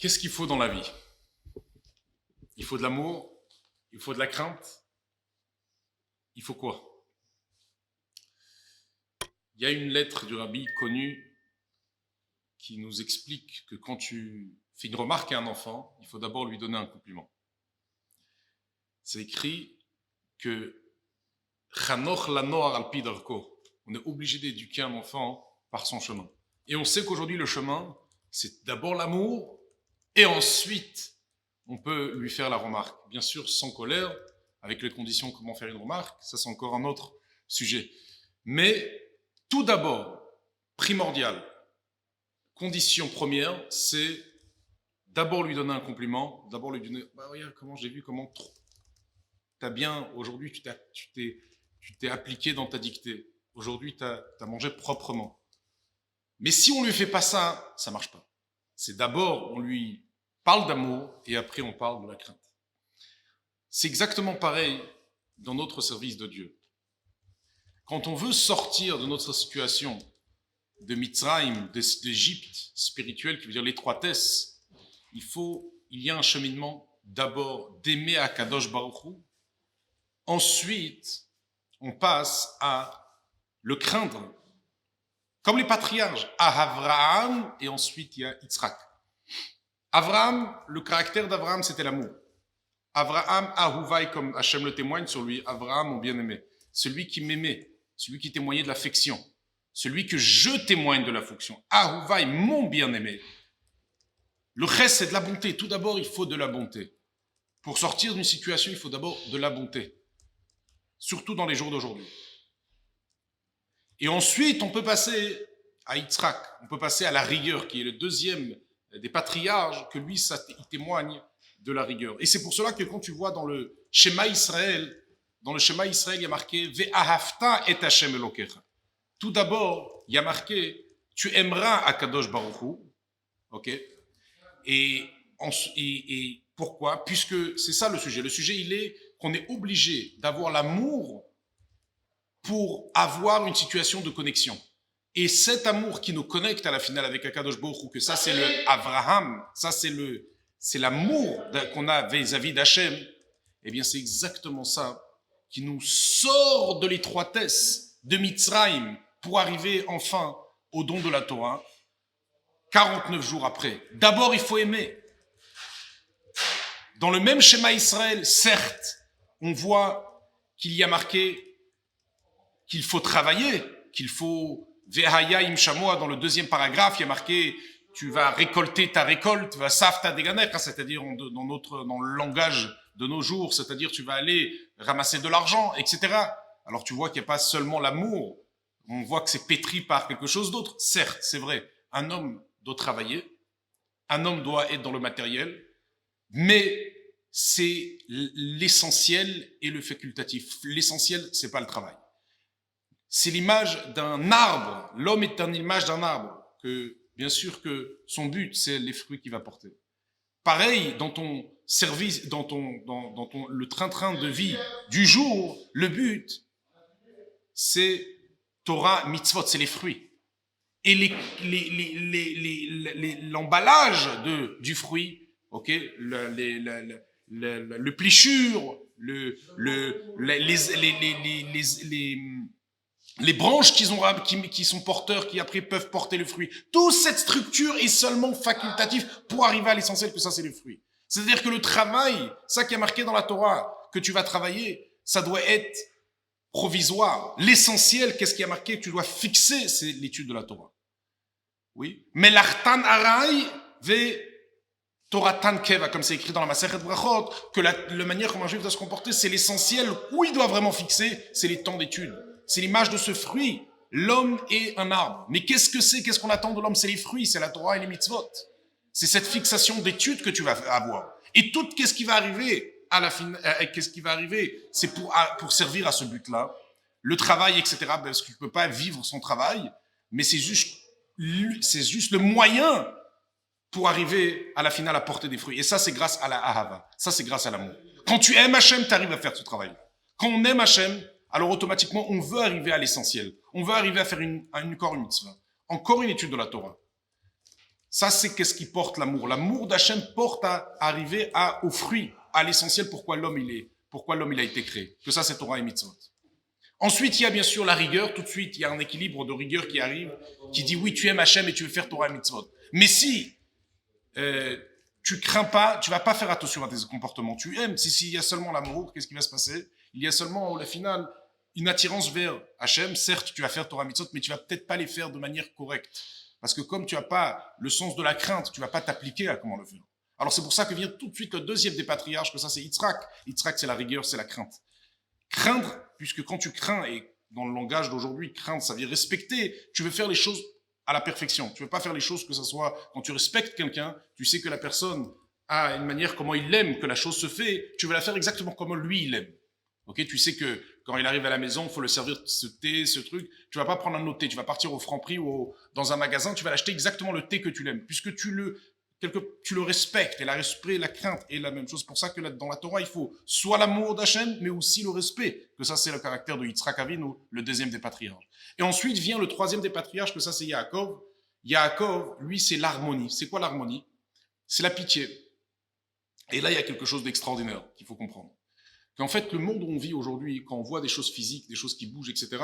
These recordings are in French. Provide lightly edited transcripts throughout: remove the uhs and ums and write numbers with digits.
Qu'est-ce qu'il faut dans la vie? Il faut de l'amour, il faut de la crainte, il faut quoi? Il y a une lettre du rabbi connue qui nous explique que quand tu fais une remarque à un enfant, il faut d'abord lui donner un compliment. C'est écrit que Chanoch lanoar al pi darko. On est obligé d'éduquer un enfant par son chemin. Et on sait qu'aujourd'hui, le chemin, c'est d'abord l'amour, et ensuite, on peut lui faire la remarque. Bien sûr, sans colère, avec les conditions comment faire une remarque, ça c'est encore un autre sujet. Mais tout d'abord, primordial, condition première, c'est d'abord lui donner un compliment, d'abord lui donner, bah regarde comment j'ai vu, comment t'as bien, aujourd'hui tu t'es appliqué dans ta dictée, aujourd'hui t'as mangé proprement. Mais si on lui fait pas ça, ça marche pas. C'est d'abord, on lui parle d'amour et après on parle de la crainte. C'est exactement pareil dans notre service de Dieu. Quand on veut sortir de notre situation de Mitzrayim, d'Égypte spirituelle, qui veut dire l'étroitesse, il y a un cheminement d'abord d'aimer Akadosh Baruch Hu, ensuite on passe à le craindre, comme les patriarches, à Avraham et ensuite il y a Yitzhak. Avraham, le caractère d'Avraham, c'était l'amour. Avraham, Ahuvaï, comme Hachem le témoigne sur lui, Avraham, mon bien-aimé, celui qui m'aimait, celui qui témoignait de l'affection, celui que je témoigne de l'affection, Ahuvaï, mon bien-aimé. Le reste, c'est de la bonté. Tout d'abord, il faut de la bonté. Pour sortir d'une situation, il faut d'abord de la bonté. Surtout dans les jours d'aujourd'hui. Et ensuite, on peut passer à Yitzhak, on peut passer à la rigueur, qui est le deuxième des patriarches, que lui, il témoigne de la rigueur. Et c'est pour cela que quand tu vois dans le Shema Israël, il y a marqué « Ve'ahavta et Hashem Elokecha ». Tout d'abord, il y a marqué « Tu aimeras Akadosh Baruch Hu ». Ok. Et pourquoi? Puisque c'est ça le sujet. Le sujet, il est qu'on est obligé d'avoir l'amour pour avoir une situation de connexion. Et cet amour qui nous connecte à la finale avec Akadosh Baruch Hu, que ça c'est le Avraham, ça c'est l'amour qu'on a vis-à-vis d'Hachem, eh bien c'est exactement ça qui nous sort de l'étroitesse de Mitzrayim pour arriver enfin au don de la Torah, 49 jours après. D'abord il faut aimer. Dans le même schéma Israël, certes, on voit qu'il y a marqué qu'il faut travailler, qu'il faut Vehaya im shamoa, dans le deuxième paragraphe, il y a marqué tu vas récolter ta récolte, va safta deganek, c'est-à-dire dans le langage de nos jours, c'est-à-dire tu vas aller ramasser de l'argent, etc. Alors tu vois qu'il n'y a pas seulement l'amour, on voit que c'est pétri par quelque chose d'autre. Certes, c'est vrai, un homme doit travailler, un homme doit être dans le matériel, mais c'est l'essentiel et le facultatif. L'essentiel, c'est pas le travail. C'est l'image d'un arbre. L'homme est une image d'un arbre. Que, bien sûr que son but, c'est les fruits qu'il va porter. Pareil, dans ton service, dans le train-train de vie du jour, le but, c'est Torah, mitzvot, c'est les fruits. Et l'emballage du fruit, ok, le plichure, les branches qui sont porteurs, qui après peuvent porter le fruit. Toute cette structure est seulement facultative pour arriver à l'essentiel, que ça c'est le fruit. C'est-à-dire que le travail, ça qui est marqué dans la Torah, que tu vas travailler, ça doit être provisoire. L'essentiel, qu'est-ce qui est marqué, que tu dois fixer, c'est l'étude de la Torah. Oui. Mais l'artan arai ve Toratan keva, comme c'est écrit dans la Masechet Brachot, que la manière comment un juif doit se comporter, c'est l'essentiel. Où il doit vraiment fixer, c'est les temps d'étude. C'est l'image de ce fruit. L'homme est un arbre. Mais qu'est-ce que c'est? Qu'est-ce qu'on attend de l'homme? C'est les fruits, c'est la Torah et les mitzvot. C'est cette fixation d'étude que tu vas avoir. Et tout, qu'est-ce qui va arriver à la fin, qu'est-ce qui va arriver? C'est pour servir à ce but-là. Le travail, etc. Parce que tu peux pas vivre sans travail, mais c'est juste le moyen pour arriver à la finale à porter des fruits. Et ça, c'est grâce à la ahava. Ça, c'est grâce à l'amour. Quand tu aimes Hachem, tu arrives à faire ce travail. Quand on aime Hachem, alors automatiquement, on veut arriver à l'essentiel. On veut arriver à faire encore une mitzvah, encore une étude de la Torah. Ça, c'est qu'est-ce qui porte l'amour. L'amour d'Hachem porte à arriver au fruit, à l'essentiel pourquoi l'homme il a été créé. Que ça, c'est Torah et Mitzvot. Ensuite, il y a bien sûr la rigueur. Tout de suite, il y a un équilibre de rigueur qui arrive, qui dit oui, tu aimes Hachem et tu veux faire Torah et Mitzvot. Mais si tu crains pas, tu vas pas faire attention à tes comportements. Tu aimes. Si il y a seulement l'amour, qu'est-ce qui va se passer? Il y a seulement, au final, une attirance vers Hachem. Certes, tu vas faire Torah et Mitzvot, mais tu vas peut-être pas les faire de manière correcte. Parce que comme tu n'as pas le sens de la crainte, tu ne vas pas t'appliquer à comment le faire. Alors c'est pour ça que vient tout de suite le deuxième des patriarches, que ça c'est Yitzhak. Yitzhak, c'est la rigueur, c'est la crainte. Craindre, puisque quand tu crains, et dans le langage d'aujourd'hui, craindre, ça veut dire respecter, tu veux faire les choses à la perfection. Tu ne veux pas faire les choses que ça soit, quand tu respectes quelqu'un, tu sais que la personne a une manière comment il aime que la chose se fait, tu veux la faire exactement comme lui il aime. Ok, tu sais que quand il arrive à la maison, il faut le servir ce thé, ce truc. Tu vas pas prendre un autre thé, tu vas partir au Franprix ou dans un magasin, tu vas l'acheter exactement le thé que tu l'aimes, puisque tu le respectes. Et la crainte est la même chose. Pour ça que dans la Torah, il faut soit l'amour d'Hachem, mais aussi le respect. Que ça, c'est le caractère de Yitzhak Avinu, le deuxième des patriarches. Et ensuite vient le troisième des patriarches, que ça, c'est Yaakov. Yaakov, lui, c'est l'harmonie. C'est quoi l'harmonie? C'est la pitié. Et là, il y a quelque chose d'extraordinaire qu'il faut comprendre. Qu'en fait, le monde où on vit aujourd'hui, quand on voit des choses physiques, des choses qui bougent, etc.,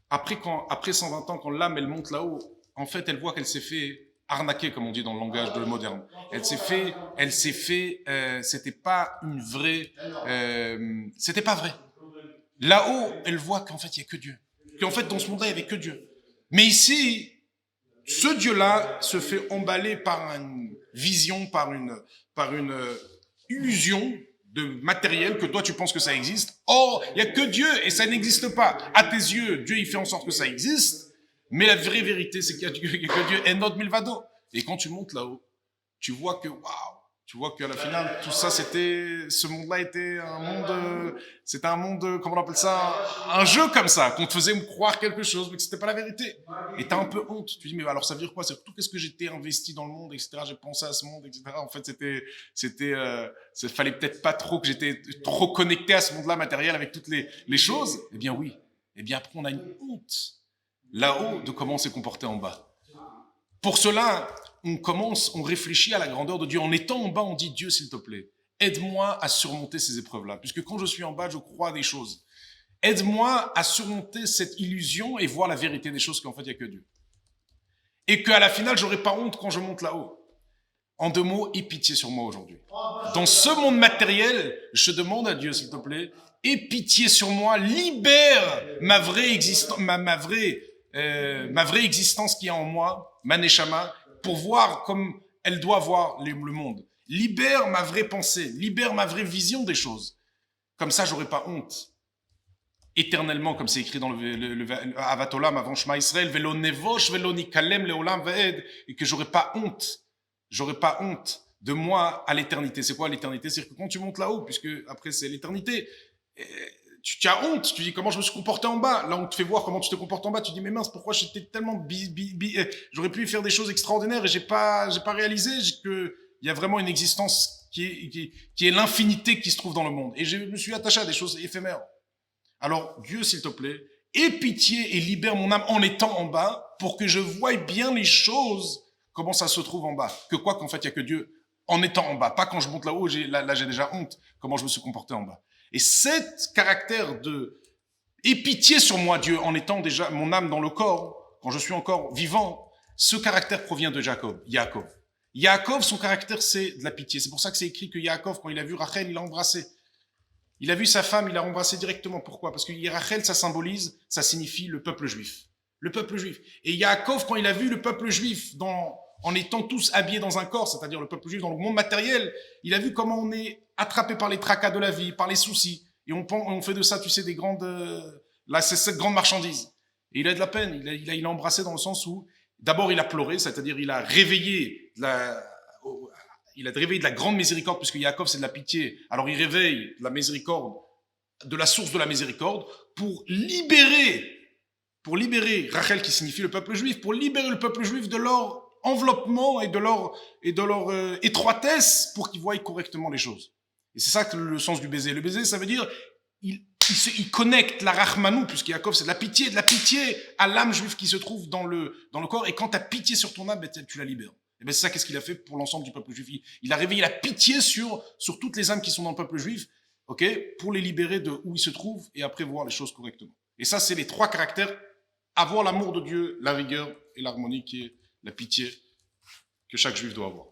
après 120 ans, quand l'âme, elle monte là-haut, en fait, elle voit qu'elle s'est fait arnaquer, comme on dit dans le langage de moderne. C'était pas une vraie, c'était pas vrai. Là-haut, elle voit qu'en fait, il y a que Dieu. Qu'en fait, dans ce monde-là, il y avait que Dieu. Mais ici, ce Dieu-là se fait emballer par une vision, par une illusion de matériel que toi tu penses que ça existe. Or, il n'y a que Dieu et ça n'existe pas. À tes yeux, Dieu il fait en sorte que ça existe, mais la vraie vérité c'est qu'il y a que Dieu et notre milvado. Et quand tu montes là-haut, tu vois que tu vois qu'à la finale tout ça ce monde-là était un monde, comment on appelle ça, un jeu comme ça, qu'on te faisait me croire quelque chose, mais que c'était pas la vérité. Et t'as un peu honte. Tu dis mais alors ça veut dire quoi? C'est tout qu'est-ce que j'étais investi dans le monde, etc. J'ai pensé à ce monde, etc. En fait fallait peut-être pas trop que j'étais trop connecté à ce monde-là matériel avec toutes les choses. Eh bien oui. Eh bien après on a une honte là-haut de comment on s'est comporté en bas. Pour cela, on réfléchit à la grandeur de Dieu. En étant en bas, on dit Dieu, s'il te plaît, aide-moi à surmonter ces épreuves-là. Puisque quand je suis en bas, je crois des choses. Aide-moi à surmonter cette illusion et voir la vérité des choses qu'en fait, il n'y a que Dieu. Et qu'à la finale, j'aurai pas honte quand je monte là-haut. En deux mots, aie pitié sur moi aujourd'hui. Dans ce monde matériel, je demande à Dieu, s'il te plaît, aie pitié sur moi, libère ma vraie existence, ma vraie existence qui est en moi, ma neshama, pour voir comme elle doit voir le monde. Libère ma vraie pensée, libère ma vraie vision des choses. Comme ça, j'aurai pas honte. Éternellement, comme c'est écrit dans le Avatolam avant Shema Israël, velo nevosh, velo nikalem leolam ve'ed, et que j'aurai pas honte de moi à l'éternité. C'est quoi l'éternité? C'est que quand tu montes là-haut, puisque après c'est l'éternité, tu as honte, tu dis comment je me suis comporté en bas. Là, on te fait voir comment tu te comportes en bas. Tu dis mais mince, pourquoi j'étais tellement j'aurais pu faire des choses extraordinaires et j'ai pas réalisé que il y a vraiment une existence qui est l'infinité qui se trouve dans le monde. Et je me suis attaché à des choses éphémères. Alors Dieu, s'il te plaît, aie pitié et libère mon âme en étant en bas pour que je voie bien les choses, comment ça se trouve en bas. Qu'en fait, il y a que Dieu en étant en bas. Pas quand je monte là-haut, là j'ai déjà honte comment je me suis comporté en bas. Et cet caractère de aie pitié sur moi, Dieu, en étant déjà mon âme dans le corps, quand je suis encore vivant, ce caractère provient de Yaakov. Yaakov, son caractère, c'est de la pitié. C'est pour ça que c'est écrit que Yaakov, quand il a vu Rachel, il l'a embrassé. Il a vu sa femme, il l'a embrassé directement. Pourquoi? Parce que Rachel, ça signifie le peuple juif. Le peuple juif. Et Yaakov, quand il a vu le peuple juif en étant tous habillés dans un corps, c'est-à-dire le peuple juif dans le monde matériel, il a vu comment on est attrapé par les tracas de la vie, par les soucis. Et on fait de ça, tu sais, c'est cette grande marchandise. Et il a de la peine. Il a embrassé dans le sens où, d'abord, il a pleuré, c'est-à-dire il a réveillé de la grande miséricorde, puisque Yaakov, c'est de la pitié. Alors, il réveille de la miséricorde, de la source de la miséricorde, pour libérer Rachel, qui signifie le peuple juif, pour libérer le peuple juif de leur enveloppement et de leur étroitesse pour qu'ils voient correctement les choses. Et c'est ça que le sens du baiser. Le baiser, ça veut dire, il connecte la rachmanou, puisque Yaakov, c'est de la pitié à l'âme juive qui se trouve dans le corps, et quand tu as pitié sur ton âme, tu la libères. Et bien c'est ça, qu'est-ce qu'il a fait pour l'ensemble du peuple juif? Il a réveillé la pitié sur toutes les âmes qui sont dans le peuple juif, ok, pour les libérer de où ils se trouvent et après voir les choses correctement. Et ça, c'est les 3 caractères: avoir l'amour de Dieu, la rigueur et l'harmonie, qui est la pitié que chaque juif doit avoir.